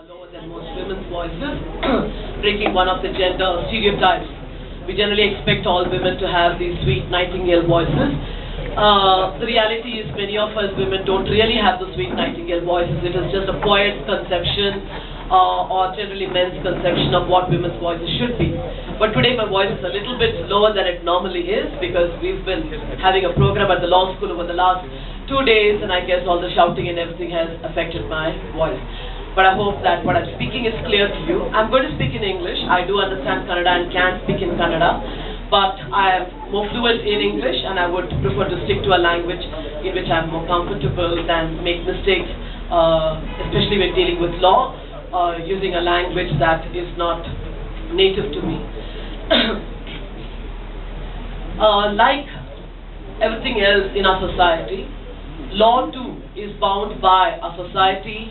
lower than most women's voices, breaking one of the gender stereotypes. We generally expect all women to have these sweet nightingale voices. The reality is many of us women don't really have the sweet nightingale voices. It is just a quiet conception or generally men's conception of what women's voices should be. But today my voice is a little bit lower than it normally is because we've been having a program at the law school over the last 2 days, and I guess all the shouting and everything has affected my voice. But I hope that what I'm speaking is clear to you. I'm going to speak in English. I do understand Kannada and can speak in Kannada, but I am more fluent in English and I would prefer to stick to a language in which I'm more comfortable than make mistakes, especially when dealing with law, using a language that is not native to me. Like everything else in our society, law too is bound by our society,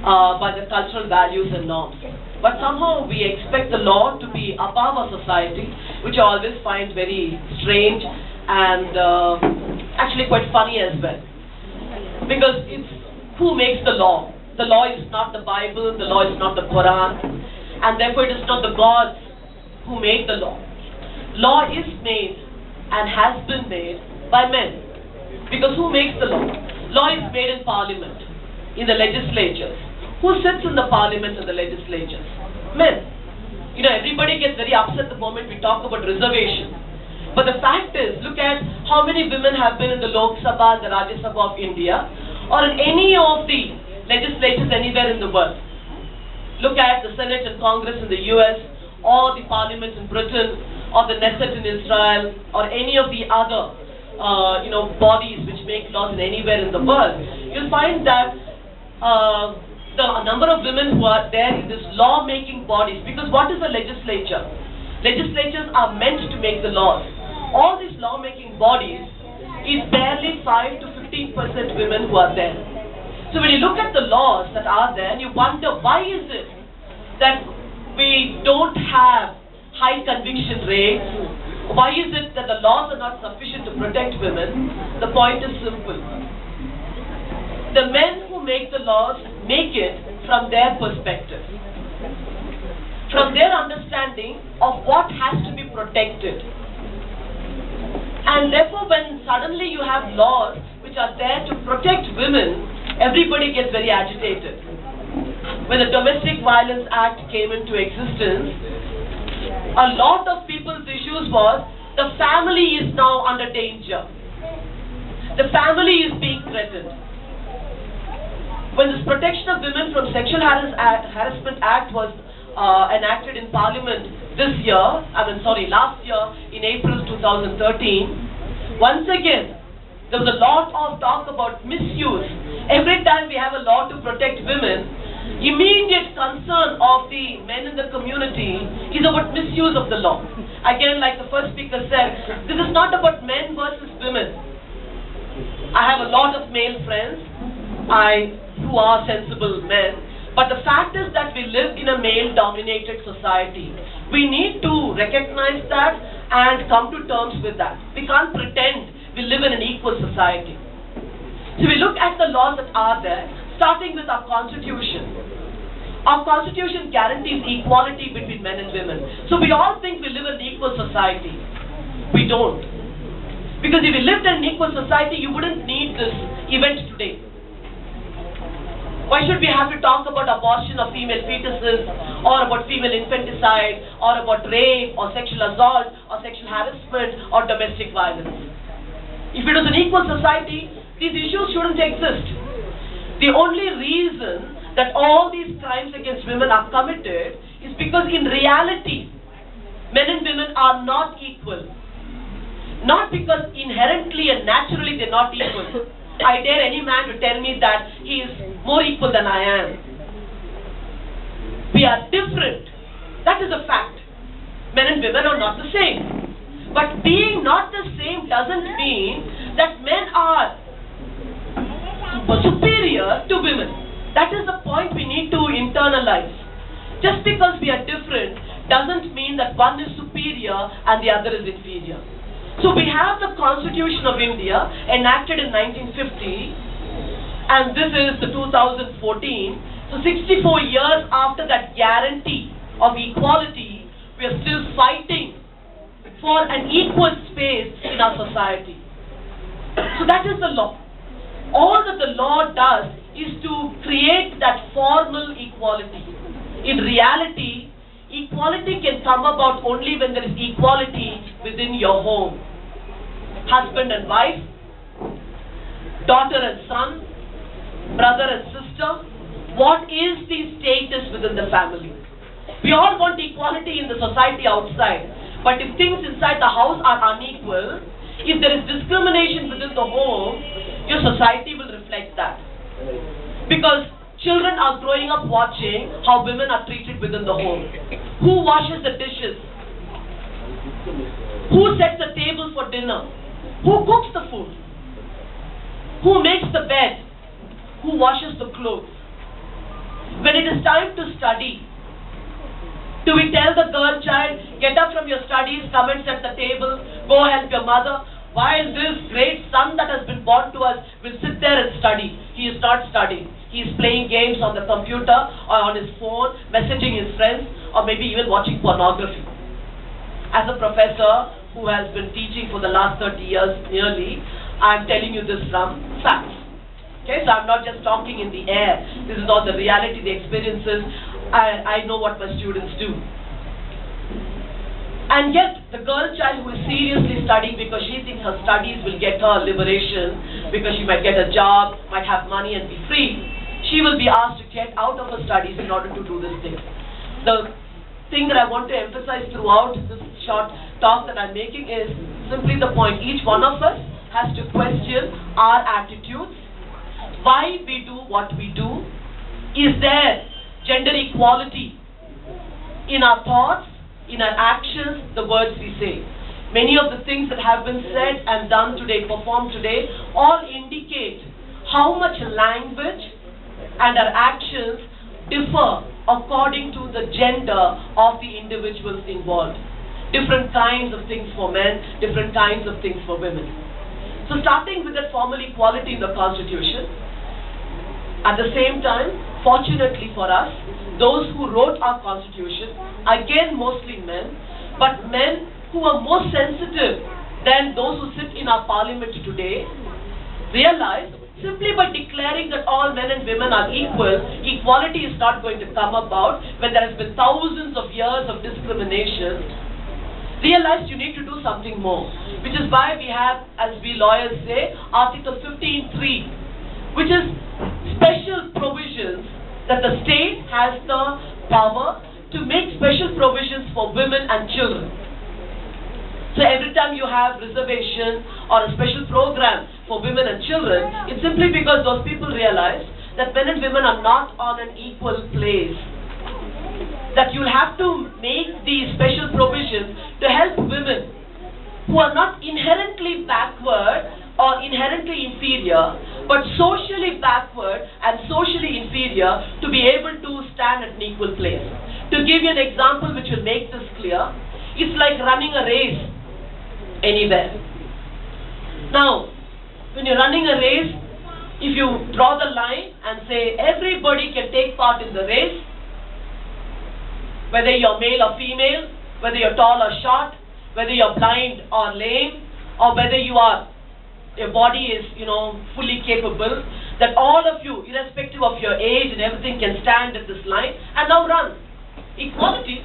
by the cultural values and norms. But somehow we expect the law to be above our society, which I always find very strange and actually quite funny as well. Because it's who makes the law. The law is not the Bible, the law is not the Quran, and therefore it is not the gods who made the law. Law is made and has been made by men. Because who makes the law? Law is made in parliament, in the legislatures. Who sits in the parliament and the legislatures? Men. You know, everybody gets very upset the moment we talk about reservation. But the fact is, look at how many women have been in the Lok Sabha and the Rajya Sabha of India, or in any of the legislatures anywhere in the world. Look at the Senate and Congress in the US, or the parliament in Britain, or the Knesset in Israel, or any of the other bodies which make laws in anywhere in the world. You'll find that the number of women who are there in these law-making bodies, because what is a legislature? Legislatures are meant to make the laws. All these law-making bodies is barely 5 to 15% women who are there. So when you look at the laws that are there, you wonder why is it that we don't have high conviction rates? Why is it that the laws are not sufficient to protect women? The point is simple. The men who make the laws make it from their perspective, from their understanding of what has to be protected. And therefore when suddenly you have laws which are there to protect women, everybody gets very agitated. When the Domestic Violence Act came into existence, a lot of people's issues was the family is now under danger. The family is being threatened. When this Protection of Women from Sexual Harassment Act was enacted in Parliament last year in April 2013, once again there was a lot of talk about misuse. Every time we have a law to protect women, immediate concern of the men in the community is about misuse of the law. Again, like the first speaker said, this is not about men versus women. I have a lot of male friends who are sensible men, but the fact is that we live in a male-dominated society. We need to recognize that and come to terms with that. We can't pretend we live in an equal society. So we look at the laws that are there, starting with our Constitution. Our Constitution guarantees equality between men and women. So we all think we live in an equal society. We don't. Because if we lived in an equal society, you wouldn't need this event today. Why should we have to talk about abortion of female fetuses, or about female infanticide, or about rape, or sexual assault, or sexual harassment, or domestic violence? If it was an equal society, these issues shouldn't exist. The only reason that all these crimes against women are committed is because in reality, men and women are not equal. Not because inherently and naturally they're not equal. I dare any man to tell me that he is more equal than I am. We are different. That is a fact. Men and women are not the same. But being not the same doesn't mean that men are superior to women. That is the point we need to internalize. Just because we are different doesn't mean that one is superior and the other is inferior. So we have the Constitution of India enacted in 1950, and this is the 2014, So 64 years after that guarantee of equality, we are still fighting for an equal space in our society. So that is the law. All that the law does is to create that formal equality. In reality, equality can come about only when there is equality within your home. Husband and wife, daughter and son, brother and sister. What is the status within the family? We all want equality in the society outside. But if things inside the house are unequal, if there is discrimination within the home, your society will reflect that. Because children are growing up watching how women are treated within the home. Who washes the dishes? Who sets the table for dinner? Who cooks the food? Who makes the bed? Who washes the clothes? When it is time to study, do we tell the girl child, get up from your studies, come and set the table, go help your mother? While this great son that has been born to us will sit there and study. He is not studying. He is playing games on the computer or on his phone, messaging his friends, or maybe even watching pornography. As a professor who has been teaching for the last 30 years nearly, I am telling you this from facts. Okay, so I'm not just talking in the air. This is all the reality, the experiences. I know what my students do. And yet, the girl child who is seriously studying because she thinks her studies will get her liberation, because she might get a job, might have money and be free, she will be asked to get out of her studies in order to do this thing. The thing that I want to emphasize throughout this short talk that I'm making is simply the point. Each one of us has to question our attitudes, why we do what we do. Is there gender equality in our thoughts, in our actions, the words we say? Many of the things that have been said and done today, performed today, all indicate how much language and our actions differ according to the gender of the individuals involved. Different kinds of things for men, different kinds of things for women. So starting with that formal equality in the Constitution, at the same time, fortunately for us, those who wrote our Constitution, again mostly men, but men who are more sensitive than those who sit in our parliament today, realize simply by declaring that all men and women are equal, equality is not going to come about when there has been thousands of years of discrimination. Realize you need to do something more, which is why we have, as we lawyers say, Article 15(3), which is special provisions that the state has the power to make special provisions for women and children. So every time you have reservation or a special program for women and children, it's simply because those people realize that men and women are not on an equal place. That you'll have to make these special provisions to help women who are not inherently backward or inherently inferior, but socially backward and socially inferior, to be able to stand at an equal place. To give you an example which will make this clear, it's like running a race anywhere. Now, when you're running a race, if you draw the line and say everybody can take part in the race, whether you're male or female, whether you're tall or short, whether you're blind or lame, or whether your body is, fully capable, that all of you, irrespective of your age and everything, can stand at this line and now run. Equality.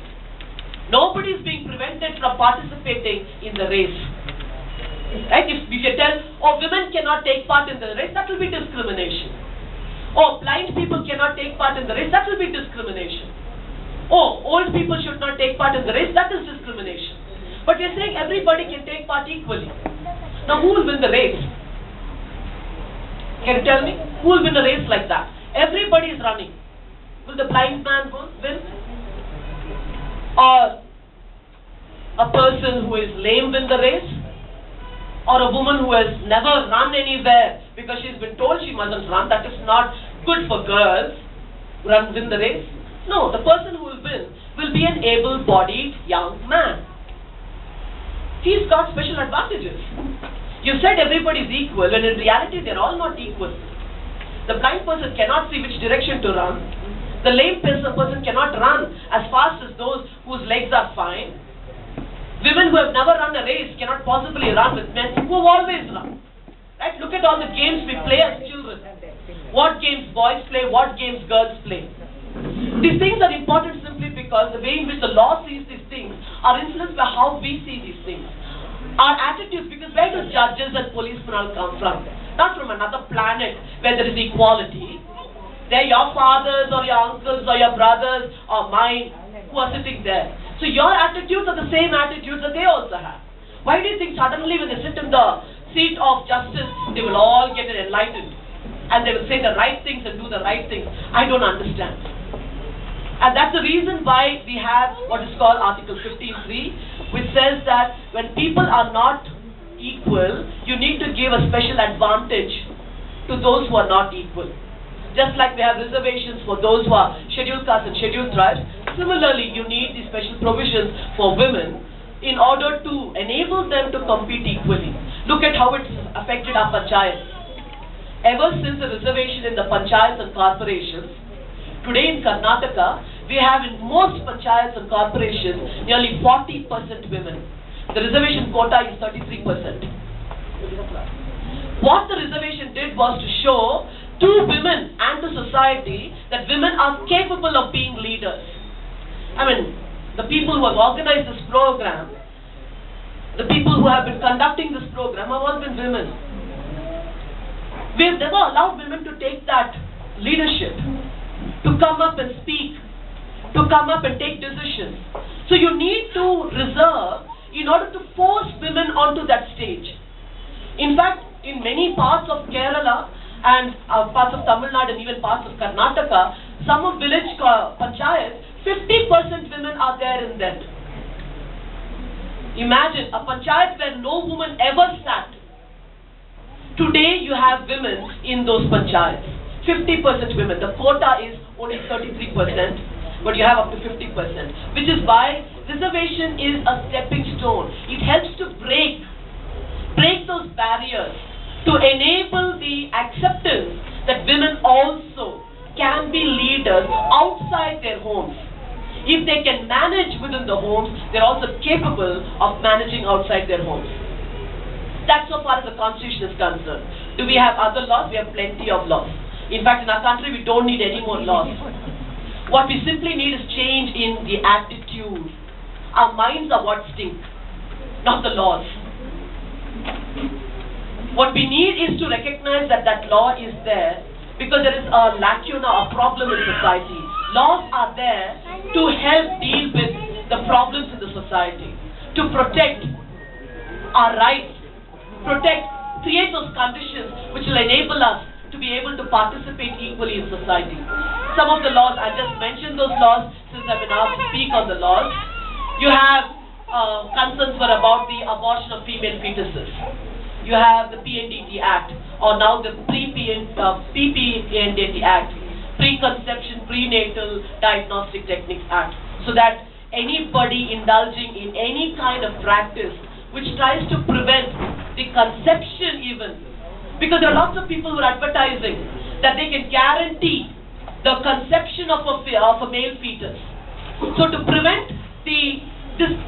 Nobody is being prevented from participating in the race. Right? If you tell, women cannot take part in the race, that will be discrimination. Blind people cannot take part in the race, that will be discrimination. Old people should not take part in the race, that is discrimination. But we are saying everybody can take part equally. Now who will win the race? Can you tell me? Who will win a race like that? Everybody is running. Will the blind man win? Or a person who is lame win the race? Or a woman who has never run anywhere because she's been told she mustn't run? That is not good for girls. Win the race? No, the person who will win will be an able-bodied young man. He's got special advantages. You said everybody is equal, and in reality they're all not equal. The blind person cannot see which direction to run. The lame person cannot run as fast as those whose legs are fine. Women who have never run a race cannot possibly run with men who have always run. Right? Look at all the games we play as children. What games boys play, what games girls play. These things are important simply because the way in which the law sees these things are influenced by how we see these things. Our attitudes, because where do judges and policemen all come from? Not from another planet where there is equality. They're your fathers or your uncles or your brothers or mine who are sitting there. So your attitudes are the same attitudes that they also have. Why do you think suddenly when they sit in the seat of justice, they will all get enlightened and they will say the right things and do the right things? I don't understand. And that's the reason why we have what is called Article 15(3), which says that when people are not equal, you need to give a special advantage to those who are not equal. Just like we have reservations for those who are scheduled castes and scheduled tribes, similarly you need these special provisions for women in order to enable them to compete equally. Look at how it's affected our panchayats. Ever since the reservation in the panchayats and corporations, today in Karnataka, we have in most panchayats and corporations nearly 40% women. The reservation quota is 33%. What the reservation did was to show to women and to society that women are capable of being leaders. I mean, the people who have organized this program, the people who have been conducting this program have all been women. We have never allowed women to take that leadership, to come up and speak, to come up and take decisions. So you need to reserve in order to force women onto that stage. In fact, in many parts of Kerala and parts of Tamil Nadu and even parts of Karnataka, some of village panchayats, 50% women are there in that. Imagine a panchayat where no woman ever sat. Today you have women in those panchayats. 50% women. The quota is only 33%, but you have up to 50%. Which is why reservation is a stepping stone. It helps to break those barriers, to enable the acceptance that women also can be leaders outside their homes. If they can manage within the homes, they're also capable of managing outside their homes. That's so far as the Constitution is concerned. Do we have other laws? We have plenty of laws. In fact, in our country, we don't need any more laws. What we simply need is change in the attitude. Our minds are what stink, not the laws. What we need is to recognize that that law is there because there is a lacuna, a problem in society. Laws are there to help deal with the problems in the society, to protect our rights, create those conditions which will enable us to be able to participate equally in society. Some of the laws, I just mentioned those laws since I've been asked to speak on the laws. You have concerns were about the abortion of female fetuses. You have the PNDT Act, or now the PPNDT Act, Preconception Prenatal Diagnostic Techniques Act, so that anybody indulging in any kind of practice which tries to prevent the conception even, because there are lots of people who are advertising that they can guarantee the conception of a male fetus. So to prevent the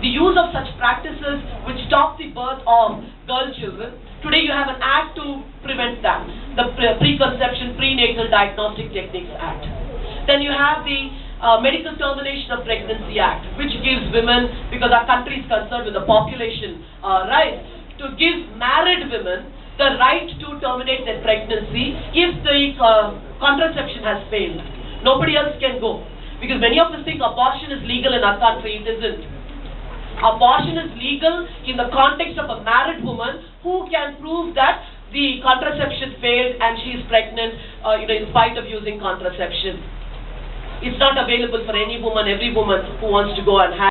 use of such practices which stop the birth of girl children, today you have an act to prevent that, the Preconception Prenatal Diagnostic Techniques Act. Then you have the Medical Termination of Pregnancy Act, which gives women, because our country is concerned with the population rise, to give married women the right to terminate their pregnancy if the contraception has failed. Nobody else can go. Because many of us think abortion is legal in our country. It isn't. Abortion is legal in the context of a married woman who can prove that the contraception failed and she is pregnant in spite of using contraception. It's not available for any woman, every woman who wants to go and have